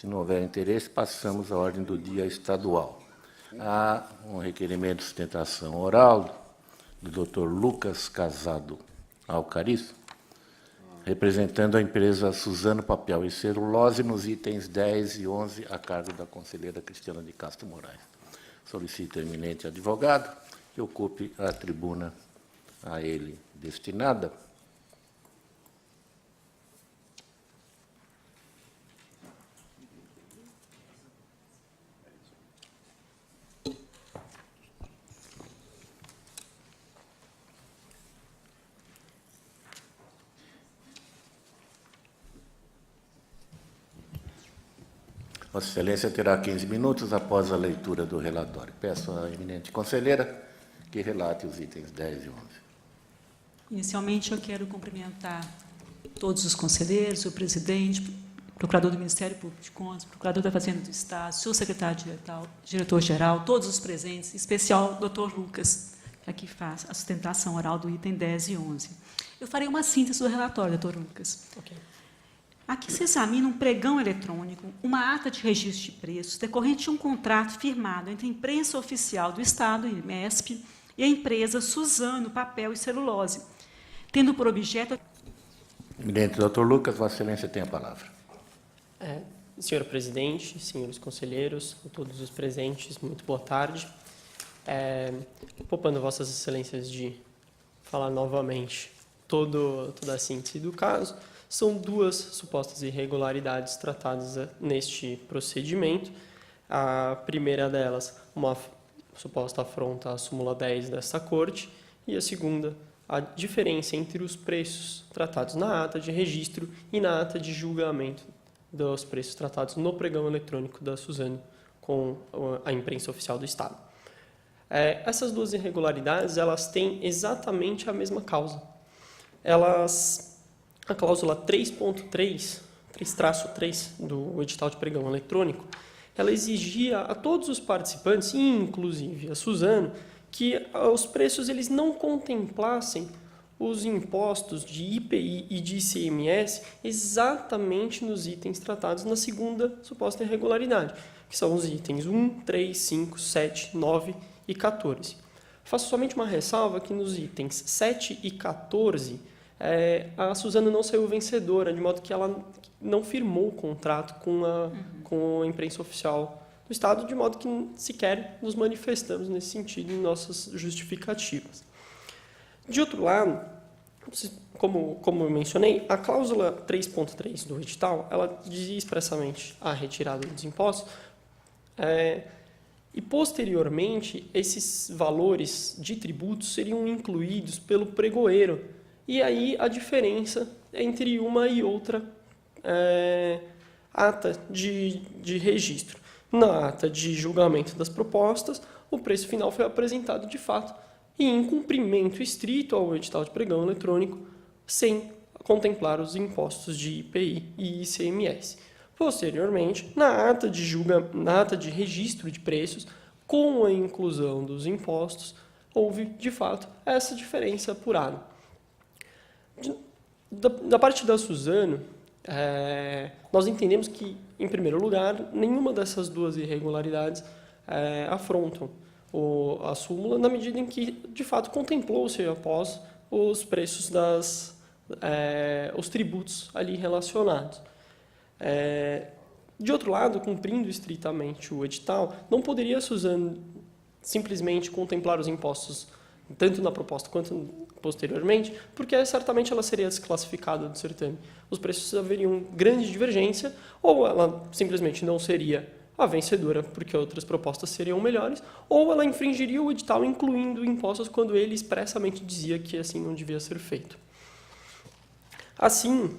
Se não houver interesse, passamos à ordem do dia estadual. Há um requerimento de sustentação oral do Dr. Lucas Casado Alcariço, representando a empresa Suzano Papel e Celulose nos itens 10 e 11, a cargo da conselheira Cristiana de Castro Moraes. Solicito ao eminente advogado que ocupe a tribuna a ele destinada. Vossa Excelência terá 15 minutos após a leitura do relatório. Peço à eminente conselheira que relate os itens 10 e 11. Inicialmente, eu quero cumprimentar todos os conselheiros, o presidente, o procurador do Ministério Público de Contas, o procurador da Fazenda do Estado, o senhor secretário-geral, diretor-geral, todos os presentes, em especial o doutor Lucas, que aqui faz a sustentação oral do item 10 e 11. Eu farei uma síntese do relatório, doutor Lucas. Ok. Aqui se examina um pregão eletrônico, uma ata de registro de preços, decorrente de um contrato firmado entre a imprensa oficial do Estado, IMESP, e a empresa Suzano Papel e Celulose, tendo por objeto... Eminente doutor Lucas, Vossa Excelência tem a palavra. Senhor presidente, senhores conselheiros, todos os presentes, muito boa tarde. Poupando Vossas Excelências de falar novamente toda a síntese do caso, são duas supostas irregularidades tratadas neste procedimento. A primeira delas, uma suposta afronta à súmula 10 desta Corte, e a segunda, a diferença entre os preços tratados na ata de registro e na ata de julgamento dos preços tratados no pregão eletrônico da Suzano com a imprensa oficial do Estado. Essas duas irregularidades, elas têm exatamente a mesma causa. A cláusula 3.3, 3-3 do edital de pregão eletrônico, ela exigia a todos os participantes, inclusive a Suzano, que os preços eles não contemplassem os impostos de IPI e de ICMS exatamente nos itens tratados na segunda suposta irregularidade, que são os itens 1, 3, 5, 7, 9 e 14. Faço somente uma ressalva que nos itens 7 e 14, a Suzano não saiu vencedora, de modo que ela não firmou o contrato com a imprensa oficial do Estado, de modo que sequer nos manifestamos nesse sentido em nossas justificativas. De outro lado, como eu mencionei, a cláusula 3.3 do edital, ela dizia expressamente a retirada dos impostos, e posteriormente esses valores de tributos seriam incluídos pelo pregoeiro, e aí a diferença entre uma e outra ata de registro. Na ata de julgamento das propostas, o preço final foi apresentado de fato e em cumprimento estrito ao edital de pregão eletrônico, sem contemplar os impostos de IPI e ICMS. Posteriormente, na ata de registro de preços, com a inclusão dos impostos, houve, de fato, essa diferença apurada. Da parte da Suzano, nós entendemos que, em primeiro lugar, nenhuma dessas duas irregularidades afrontam a súmula, na medida em que, de fato, contemplou-se após os preços os tributos ali relacionados. De outro lado, cumprindo estritamente o edital, não poderia a Suzano simplesmente contemplar os impostos tanto na proposta quanto posteriormente, porque certamente ela seria desclassificada do certame. Os preços haveriam grande divergência, ou ela simplesmente não seria a vencedora, porque outras propostas seriam melhores, ou ela infringiria o edital, incluindo impostos, quando ele expressamente dizia que assim não devia ser feito. Assim,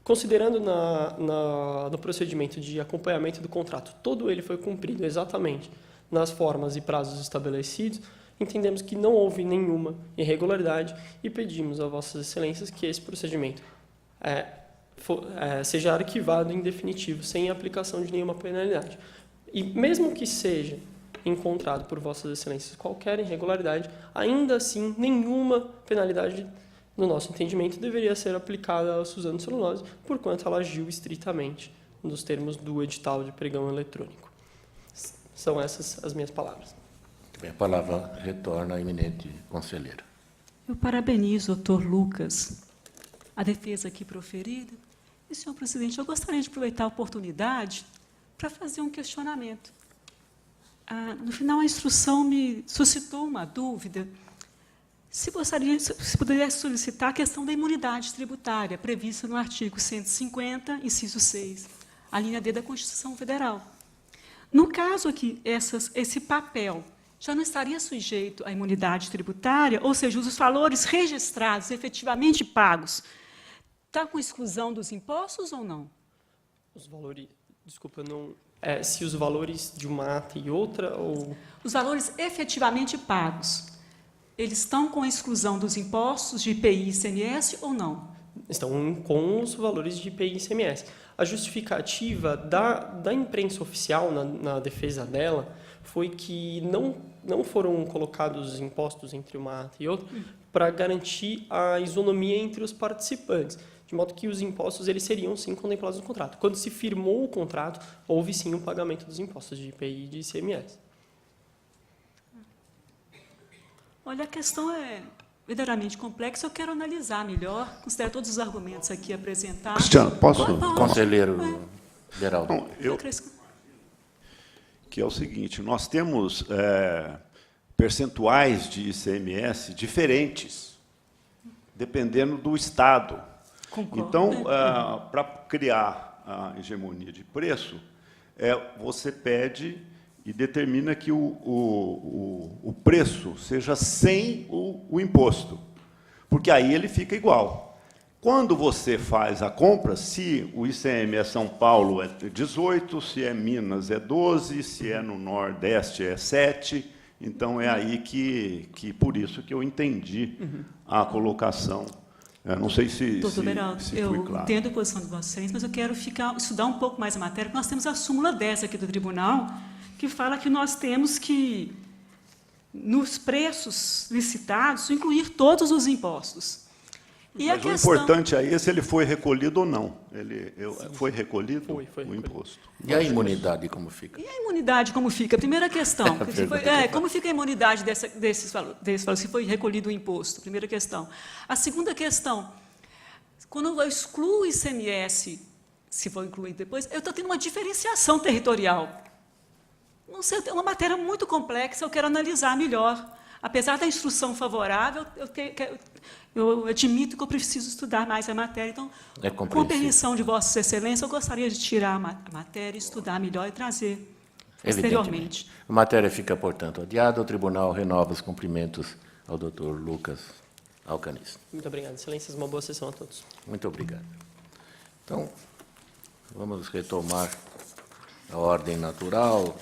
considerando no procedimento de acompanhamento do contrato, todo ele foi cumprido exatamente nas formas e prazos estabelecidos, entendemos que não houve nenhuma irregularidade e pedimos a Vossas Excelências que esse procedimento seja arquivado em definitivo, sem aplicação de nenhuma penalidade. E mesmo que seja encontrado por Vossas Excelências qualquer irregularidade, ainda assim nenhuma penalidade no nosso entendimento, deveria ser aplicada a Suzano Celulose, porquanto ela agiu estritamente nos termos do edital de pregão eletrônico. São essas as minhas palavras. A palavra retorna à eminente conselheira. Eu parabenizo o doutor Lucas, a defesa aqui proferida. E, senhor presidente, eu gostaria de aproveitar a oportunidade para fazer um questionamento. No final, a instrução me suscitou uma dúvida. Se pudesse solicitar a questão da imunidade tributária, prevista no artigo 150, inciso 6, a linha D da Constituição Federal. No caso aqui, esse papel já não estaria sujeito à imunidade tributária, ou seja, os valores registrados, efetivamente pagos, está com exclusão dos impostos ou não? Os valores... Desculpa, não... se os valores de uma ata e outra, ou... Os valores efetivamente pagos, eles estão com exclusão dos impostos de IPI e ICMS ou não? Estão com os valores de IPI e ICMS. A justificativa da imprensa oficial, na defesa dela, foi que não foram colocados impostos entre uma ata e outra para garantir a isonomia entre os participantes, de modo que os impostos eles seriam, sim, contemplados no contrato. Quando se firmou o contrato, houve, sim, um pagamento dos impostos de IPI e de ICMS. Olha, a questão é verdadeiramente complexa, eu quero analisar melhor, considerar todos os argumentos aqui apresentados. Cristiano, posso? Conselheiro Geraldo. Não, que é o seguinte, nós temos percentuais de ICMS diferentes, dependendo do Estado. Concordo. Então, para criar a hegemonia de preço, você pede e determina que o preço seja sem o imposto, porque aí ele fica igual. Quando você faz a compra, se o ICM é São Paulo é 18, se é Minas é 12, se é no Nordeste é 7, então é aí que por isso que eu entendi a colocação. Eu não sei se Doutor Beraldo, foi eu claro. entendo a posição de vocês, mas eu quero estudar um pouco mais a matéria, porque nós temos a súmula 10 aqui do tribunal, que fala que nós temos que, nos preços licitados, incluir todos os impostos. E Mas o importante aí é se ele foi recolhido ou não. Foi recolhido Foi o recolhido. imposto. E a imunidade como fica? E a imunidade, como fica? Primeira questão. Como fica a imunidade desses valores, se foi recolhido o imposto? Primeira questão. A segunda questão, quando eu excluo o ICMS, se for incluído depois, eu estou tendo uma diferenciação territorial. Não sei, é uma matéria muito complexa, eu quero analisar melhor. Apesar da instrução favorável, eu admito que eu preciso estudar mais a matéria. Então, com permissão de Vossas Excelências, eu gostaria de tirar a matéria, estudar melhor e trazer posteriormente. A matéria fica, portanto, adiada. O tribunal renova os cumprimentos ao doutor Lucas Alcanis. Muito obrigado, Excelências. Uma boa sessão a todos. Muito obrigado. Então, vamos retomar a ordem natural.